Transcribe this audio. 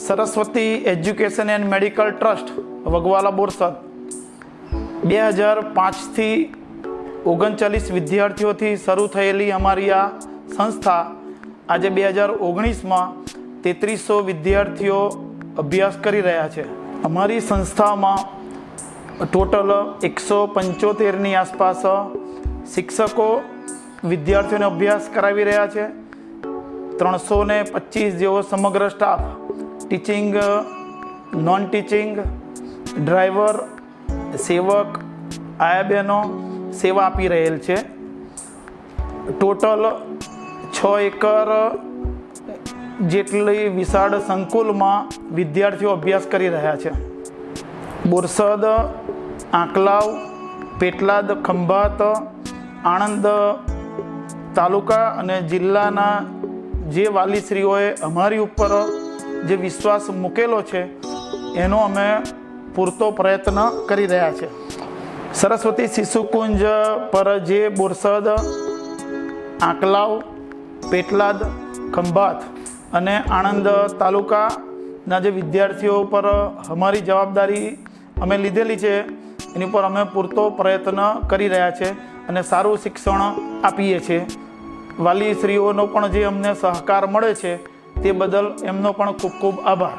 Saraswati education and medical trust Vagwala Borsad 2005થી 39 વિદ્યાર્થીઓથી શરૂ થયેલી અમારી આ સંસ્થા આજે 2019માં 3300 વિદ્યાર્થીઓ અભ્યાસ કરી રહ્યા છે। અમારી સંસ્થામાં ટોટલ 175ની આસપાસ શિક્ષકો વિદ્યાર્થીઓને અભ્યાસ કરાવી રહ્યા છે। 325 જેવો સમગ્ર staff teaching, non teaching, driver, સેવક, આયા બહેનો સેવા આપી રહેલ છે। ટોટલ 6 એકર જેટલી વિશાળ સંકુલમાં વિદ્યાર્થીઓ અભ્યાસ કરી રહ્યા છે। બોરસદ, આંકલાવ, પેટલાદ, ખંભાત, આણંદ તાલુકા અને જિલ્લાના જે વાલીશ્રીઓએ અમારી ઉપર જે વિશ્વાસ મૂકેલો છે એનો અમે પૂરતો પ્રયત્ન કરી રહ્યા છે। સરસ્વતી શિશુકુંજ પર જે બોરસદ, આંકલાવ, પેટલાદ, ખંભાત અને આણંદ તાલુકાના જે વિદ્યાર્થીઓ પર અમારી જવાબદારી અમે લીધેલી છે એની પર અમે પૂરતો પ્રયત્ન કરી રહ્યા છે અને સારું શિક્ષણ આપીએ છીએ। વાલીશ્રીઓનો પણ જે અમને સહકાર મળે છે તે બદલ એમનો પણ ખૂબ ખૂબ આભાર।